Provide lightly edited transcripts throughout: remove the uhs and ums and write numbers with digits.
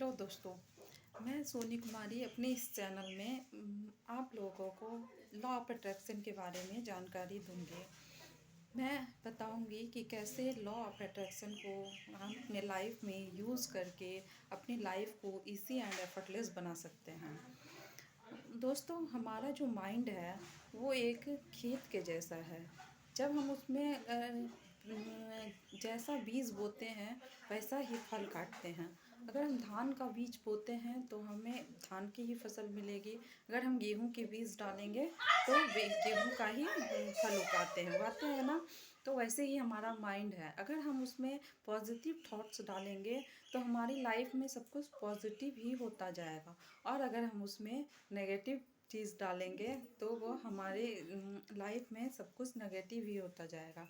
Hello दोस्तों। मैं सोनी कुमारी अपने इस चैनल में आप लोगों को लॉ ऑफ अट्रैक्शन के बारे में जानकारी दूंगी। मैं बताऊंगी कि कैसे लॉ ऑफ अट्रैक्शन को हम अपने लाइफ में यूज़ करके अपनी लाइफ को इजी एंड एफर्टलेस बना सकते हैं। दोस्तों, हमारा जो माइंड है वो एक खेत के जैसा है। जब हम उसमें जैसा बीज बोते हैं वैसा ही फल काटते हैं। अगर हम धान का बीज बोते हैं तो हमें धान की ही फसल मिलेगी। अगर हम गेहूं के बीज डालेंगे तो गेहूं का ही फल उगाते हैं ना। तो वैसे ही हमारा माइंड है, अगर हम उसमें पॉजिटिव थॉट्स डालेंगे तो हमारी लाइफ में सब कुछ पॉजिटिव ही होता जाएगा। और अगर हम उसमें नेगेटिव चीज़ डालेंगे तो वो हमारे लाइफ में सब कुछ नेगेटिव ही होता जाएगा।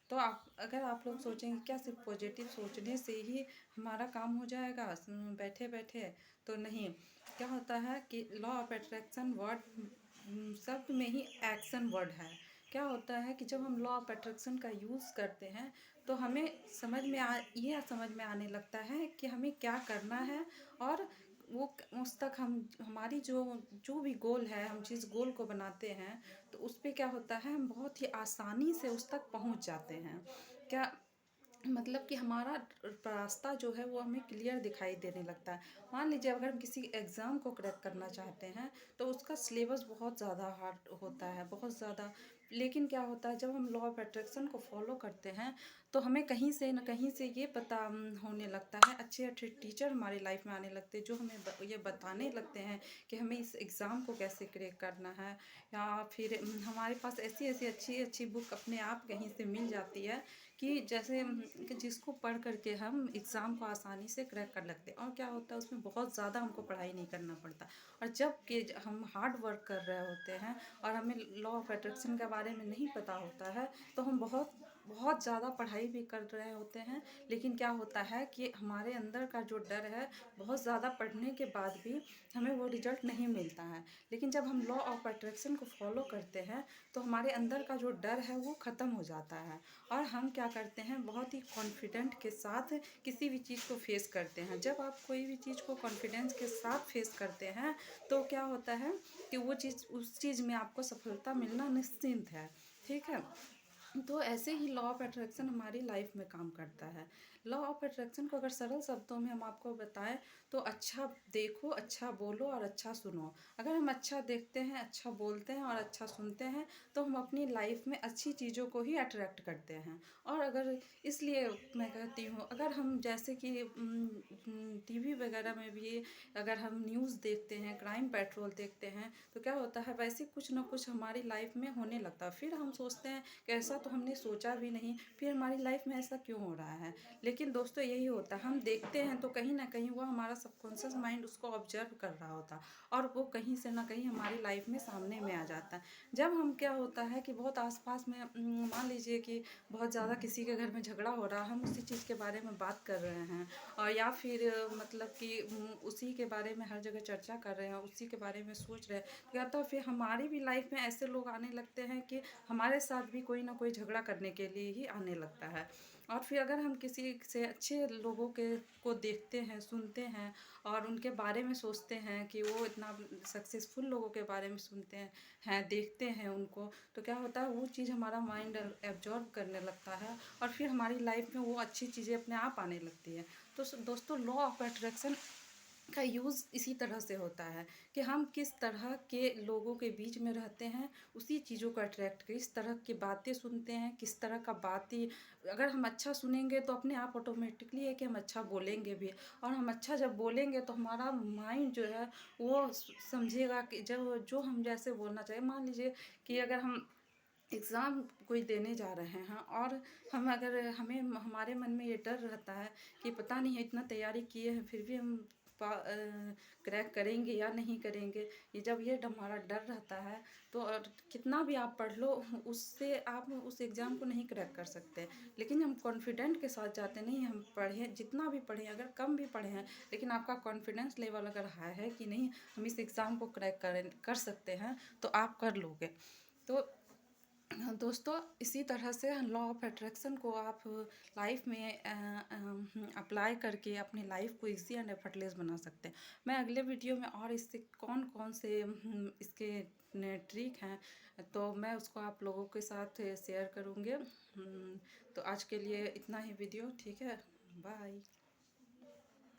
तो आप अगर आप लोग सोचेंगे क्या सिर्फ पॉजिटिव सोचने से ही हमारा काम हो जाएगा बैठे बैठे, तो नहीं। क्या होता है कि लॉ ऑफ अट्रैक्शन वर्ड शब्द में ही एक्शन वर्ड है। क्या होता है कि जब हम लॉ ऑफ अट्रैक्शन का यूज़ करते हैं तो हमें ये समझ में आने लगता है कि हमें क्या करना है। और वो उस तक हमारी जो जो भी गोल है, हम जिस गोल को बनाते हैं तो उस पे क्या होता है, हम बहुत ही आसानी से उस तक पहुंच जाते हैं। क्या मतलब कि हमारा रास्ता जो है वो हमें क्लियर दिखाई देने लगता है। मान लीजिए अगर हम किसी एग्ज़ाम को क्रैक करना चाहते हैं तो उसका सिलेबस बहुत ज़्यादा हार्ड होता है, बहुत ज़्यादा। लेकिन क्या होता है, जब हम लॉ ऑफ अट्रैक्शन को फॉलो करते हैं तो हमें कहीं से न कहीं से ये पता होने लगता है, अच्छे अच्छे टीचर हमारी लाइफ में आने लगते हैं जो हमें ये बताने लगते हैं कि हमें इस एग्ज़ाम को कैसे क्रैक करना है। या फिर हमारे पास ऐसी ऐसी अच्छी अच्छी बुक अपने आप कहीं से मिल जाती है कि जैसे कि जिसको पढ़ करके हम एग्ज़ाम को आसानी से क्रैक कर लगते हैं। और क्या होता है, उसमें बहुत ज़्यादा हमको पढ़ाई नहीं करना पड़ता। और जब कि हम हार्ड वर्क कर रहे होते हैं और हमें लॉ ऑफ अट्रैक्शन के बारे में नहीं पता होता है तो हम बहुत बहुत ज़्यादा पढ़ाई भी कर रहे होते हैं। लेकिन क्या होता है कि हमारे अंदर का जो डर है, बहुत ज़्यादा पढ़ने के बाद भी हमें वो रिजल्ट नहीं मिलता है। लेकिन जब हम लॉ ऑफ अट्रैक्शन को फॉलो करते हैं तो हमारे अंदर का जो डर है वो ख़त्म हो जाता है। और हम क्या करते हैं, बहुत ही कॉन्फिडेंट के साथ किसी भी चीज़ को फेस करते हैं। जब आप कोई भी चीज़ को कॉन्फिडेंस के साथ फेस करते हैं तो क्या होता है कि वो चीज़ उस चीज़ में आपको सफलता मिलना निश्चिंत है। ठीक है। तो ऐसे ही लॉ ऑफ अट्रैक्शन हमारी लाइफ में काम करता है। लॉ ऑफ अट्रैक्शन को अगर सरल शब्दों में हम आपको बताएं तो अच्छा देखो, अच्छा बोलो और अच्छा सुनो। अगर हम अच्छा देखते हैं, अच्छा बोलते हैं और अच्छा सुनते हैं तो हम अपनी लाइफ में अच्छी चीज़ों को ही अट्रैक्ट करते हैं। और अगर इसलिए मैं कहती हूँ, अगर हम जैसे कि टीवी वगैरह में भी अगर हम न्यूज़ देखते हैं, क्राइम पेट्रोल देखते हैं, तो क्या होता है वैसे कुछ ना कुछ हमारी लाइफ में होने लगता है। फिर हम सोचते हैं कि ऐसा तो हमने सोचा भी नहीं, फिर हमारी लाइफ में ऐसा क्यों हो रहा है। लेकिन दोस्तों यही होता है, हम देखते हैं तो कहीं ना कहीं वो हमारा सबकॉन्शियस माइंड उसको ऑब्जर्व कर रहा होता है और वो कहीं से ना कहीं हमारी लाइफ में सामने में आ जाता है। जब हम क्या होता है कि बहुत आसपास में मान लीजिए कि बहुत ज़्यादा किसी के घर में झगड़ा हो रहा है, हम उसी चीज़ के बारे में बात कर रहे हैं और या फिर मतलब कि उसी के बारे में हर जगह चर्चा कर रहे हैं, उसी के बारे में सोच रहे हैं, या तो फिर हमारी भी लाइफ में ऐसे लोग आने लगते हैं कि हमारे साथ भी कोई ना कोई झगड़ा करने के लिए ही आने लगता है। और फिर अगर हम किसी से अच्छे लोगों के को देखते हैं, सुनते हैं और उनके बारे में सोचते हैं कि वो इतना सक्सेसफुल लोगों के बारे में सुनते हैं, देखते हैं उनको, तो क्या होता है वो चीज़ हमारा माइंड एब्जॉर्ब करने लगता है और फिर हमारी लाइफ में वो अच्छी चीज़ें अपने आप आने लगती है। तो दोस्तों, लॉ ऑफ अट्रैक्शन का यूज़ इसी तरह से होता है कि हम किस तरह के लोगों के बीच में रहते हैं, उसी चीज़ों को अट्रैक्ट किस तरह की बातें सुनते हैं, किस तरह का बातें। अगर हम अच्छा सुनेंगे तो अपने आप ऑटोमेटिकली है कि हम अच्छा बोलेंगे भी। और हम अच्छा जब बोलेंगे तो हमारा माइंड जो है वो समझेगा कि जब जो हम जैसे बोलना चाहिए। मान लीजिए कि अगर हम एग्ज़ाम कोई देने जा रहे हैं और हम अगर हमें हमारे मन में ये डर रहता है कि पता नहीं है, इतना तैयारी किए हैं फिर भी हम क्रैक करेंगे या नहीं करेंगे, ये जब ये हमारा डर रहता है तो और कितना भी आप पढ़ लो उससे आप उस एग्ज़ाम को नहीं क्रैक कर सकते। लेकिन हम कॉन्फिडेंट के साथ जाते नहीं, हम पढ़ें जितना भी पढ़ें, अगर कम भी पढ़े हैं लेकिन आपका कॉन्फिडेंस लेवल अगर हाई है कि नहीं हम इस एग्ज़ाम को क्रैक कर सकते हैं तो आप कर लोगे। तो दोस्तों इसी तरह से लॉ ऑफ अट्रैक्शन को आप लाइफ में अप्लाई करके अपनी लाइफ को इजी एंड एफर्टलेस बना सकते हैं। मैं अगले वीडियो में और इससे कौन कौन से इसके ट्रिक हैं तो मैं उसको आप लोगों के साथ शेयर करूँगी। तो आज के लिए इतना ही वीडियो, ठीक है, बाय।